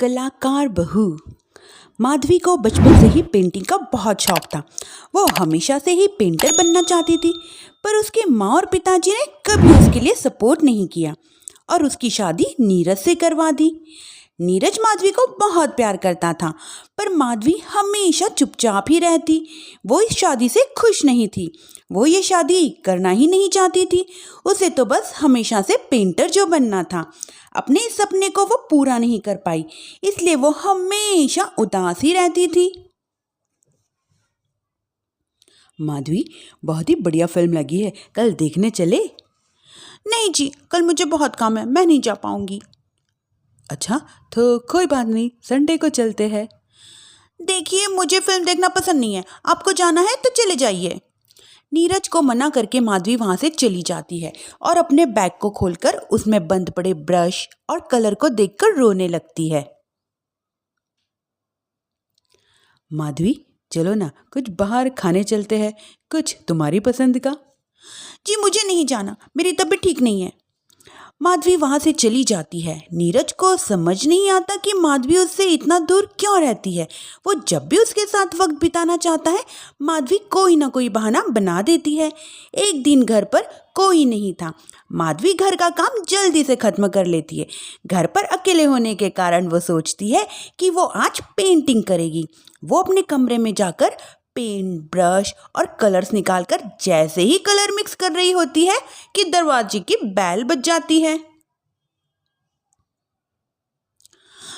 कलाकार बहू। माधवी को बचपन से ही पेंटिंग का बहुत शौक था। वो हमेशा से ही पेंटर बनना चाहती थी, पर उसके माँ और पिताजी ने कभी उसके लिए सपोर्ट नहीं किया और उसकी शादी नीरज से करवा दी। नीरज माधवी को बहुत प्यार करता था, पर माधवी हमेशा चुपचाप ही रहती। वो इस शादी से खुश नहीं थी। वो ये शादी करना ही नहीं चाहती थी। उसे तो बस हमेशा से पेंटर जो बनना था। अपने इस सपने को वो पूरा नहीं कर पाई, इसलिए वो हमेशा उदास ही रहती थी। माधवी, बहुत ही बढ़िया फिल्म लगी है, कल देखने चले? नहीं जी, कल मुझे बहुत काम है, मैं नहीं जा पाऊंगी। अच्छा, तो कोई बात नहीं, संडे को चलते हैं। देखिए, मुझे फिल्म देखना पसंद नहीं है, आपको जाना है तो चले जाइए। नीरज को मना करके माधवी वहां से चली जाती है और अपने बैग को खोलकर उसमें बंद पड़े ब्रश और कलर को देखकर रोने लगती है। माधवी, चलो ना, कुछ बाहर खाने चलते हैं, कुछ तुम्हारी पसंद का। जी मुझे नहीं जाना, मेरी तबीयत ठीक नहीं है। माधवी वहां से चली जाती है। नीरज को समझ नहीं आता कि माधवी उससे इतना दूर क्यों रहती है। वो जब भी उसके साथ वक्त बिताना चाहता है, माधवी कोई ना कोई बहाना बना देती है। एक दिन घर पर कोई नहीं था। माधवी घर का काम जल्दी से खत्म कर लेती है। घर पर अकेले होने के कारण वो सोचती है कि वो आज पेंटिंग करेगी। वो अपने कमरे में जाकर पेन, ब्रश और कलर्स निकालकर जैसे ही कलर मिक्स कर रही होती है कि दरवाजे की बेल बज जाती है।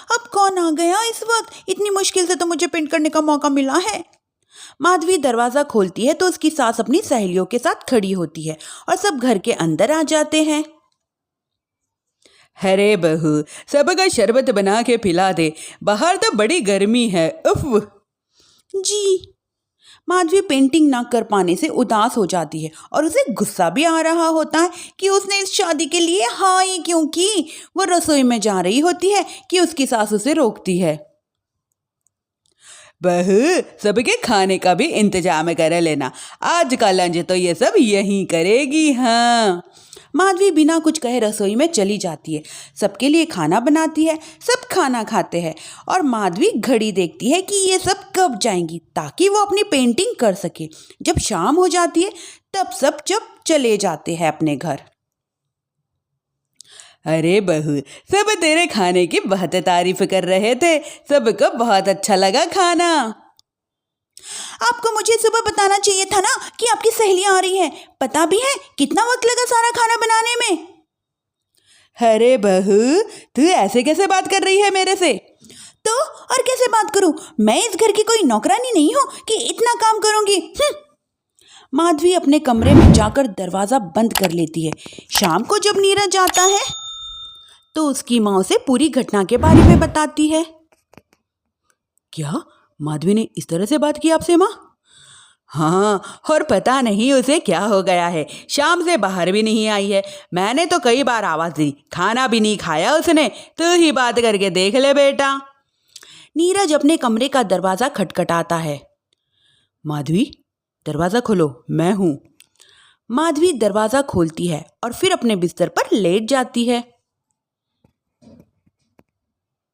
अब कौन आ गया इस वक्त? इतनी मुश्किल से तो मुझे पेंट करने का मौका मिला है। माधवी दरवाजा खोलती है तो उसकी सास अपनी सहेलियों के साथ खड़ी होती है और सब घर के अंदर आ जाते हैं। अरे बहू, सबका शरबत बना के पिला दे, बाहर तो बड़ी गर्मी है। उफ। जी। माधवी पेंटिंग ना कर पाने से उदास हो जाती है और उसे गुस्सा भी आ रहा होता है कि उसने इस शादी के लिए हाँ ही क्यों की। वो रसोई में जा रही होती है कि उसकी सास उसे रोकती है। बहू, सबके खाने का भी इंतजाम कर लेना, आज का लंच तो ये सब यहीं करेगी। हाँ। माधवी बिना कुछ कहे रसोई में चली जाती है। सबके लिए खाना बनाती है। सब खाना खाते हैं और माधवी घड़ी देखती है कि ये सब कब जाएंगी ताकि वो अपनी पेंटिंग कर सके। जब शाम हो जाती है तब सब चले जाते हैं अपने घर। अरे बहू, सब तेरे खाने की बहुत तारीफ कर रहे थे, सबको बहुत अच्छा लगा खाना। आपको मुझे सुबह बताना चाहिए था ना कि आपकी सहेलियां आ रही हैं। पता भी है कितना वक्त लगा सारा खाना बनाने में। अरे बहू, तू ऐसे कैसे बात कर रही है मेरे से? तो और कैसे बात करूं? मैं इस घर की कोई नौकरानी नहीं हूं कि इतना काम करूंगी। माधवी अपने कमरे में जाकर दरवाजा बंद कर लेती है। शाम को जब नीरज आता है तो उसकी माँ उसे पूरी घटना के बारे में बताती है। क्या माधवी ने इस तरह से बात की आपसे माँ? हाँ, और पता नहीं उसे क्या हो गया है, शाम से बाहर भी नहीं आई है। मैंने तो कई बार आवाज दी, खाना भी नहीं खाया उसने। तू ही बात करके देख ले बेटा। नीरज अपने कमरे का दरवाजा खटखटाता है। माधवी, दरवाजा खोलो, मैं हूं। माधवी दरवाजा खोलती है और फिर अपने बिस्तर पर लेट जाती है।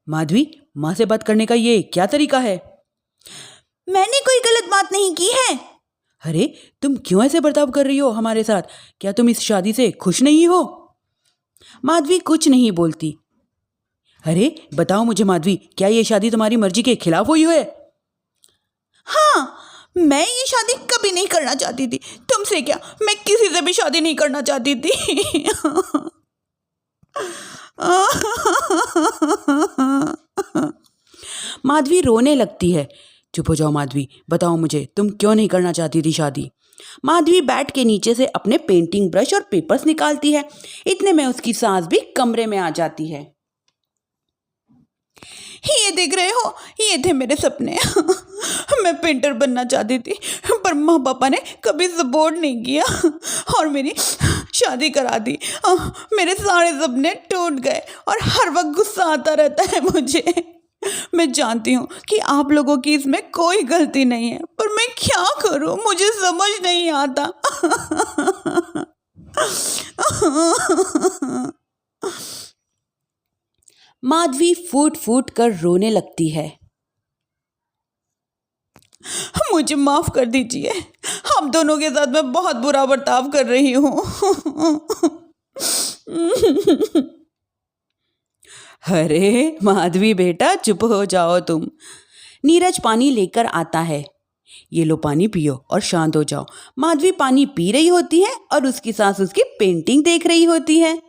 माधवी, माँ से बात करने का ये क्या तरीका है? मैंने कोई गलत बात नहीं की है। अरे, तुम क्यों ऐसे बर्ताव कर रही हो हमारे साथ? क्या तुम इस शादी से खुश नहीं हो? माधवी कुछ नहीं बोलती। अरे बताओ मुझे माधवी, क्या ये शादी तुम्हारी मर्जी के खिलाफ हुई है? हाँ, मैं ये शादी कभी नहीं करना चाहती थी। तुमसे क्या, मैं किसी से भी शादी नहीं करना चाहती थी। माधवी रोने लगती है। चुप हो जाओ माधवी, बताओ मुझे, तुम क्यों नहीं करना चाहती थी शादी? माधवी बैठ के नीचे से अपने पेंटिंग ब्रश और पेपर्स निकालती है। इतने में उसकी सास भी कमरे में आ जाती है। ये देख रहे हो, ये थे मेरे सपने। मैं पेंटर बनना चाहती थी, पर माँ पापा ने कभी सपोर्ट नहीं किया और मेरी शादी करा दी। मेरे सारे सपने टूट गए और हर वक्त गुस्सा आता रहता है मुझे। मैं जानती हूँ कि आप लोगों की इसमें कोई गलती नहीं है, पर मैं क्या करूँ, मुझे समझ नहीं आता। माधवी फूट फूट कर रोने लगती है। मुझे माफ कर दीजिए, हम दोनों के साथ मैं बहुत बुरा बर्ताव कर रही हूँ। अरे माधवी बेटा, चुप हो जाओ तुम। नीरज पानी लेकर आता है। ये लो पानी पियो और शांत हो जाओ। माधवी पानी पी रही होती है और उसकी सास उसकी पेंटिंग देख रही होती है।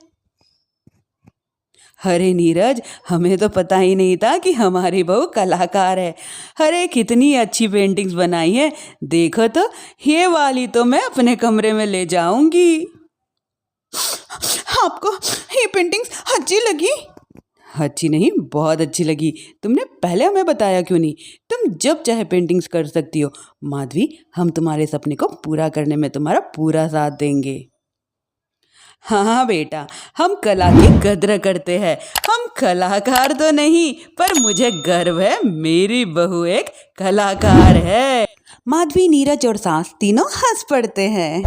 अरे नीरज, हमें तो पता ही नहीं था कि हमारी बहू कलाकार है। अरे कितनी अच्छी पेंटिंग्स बनाई है, देखो तो, ये वाली तो मैं अपने कमरे में ले जाऊंगी। आपको ये पेंटिंग्स अच्छी लगी? अच्छी नहीं, बहुत अच्छी लगी। तुमने पहले हमें बताया क्यों नहीं? तुम जब चाहे पेंटिंग्स कर सकती हो। माधवी, हम तुम्हारे सपने को पूरा करने में तुम्हारा पूरा साथ देंगे। हाँ बेटा, हम कला की कद्र करते हैं। हम कलाकार तो नहीं, पर मुझे गर्व है, मेरी बहू एक कलाकार है। माधवी, नीरज और सास तीनों हंस पड़ते हैं।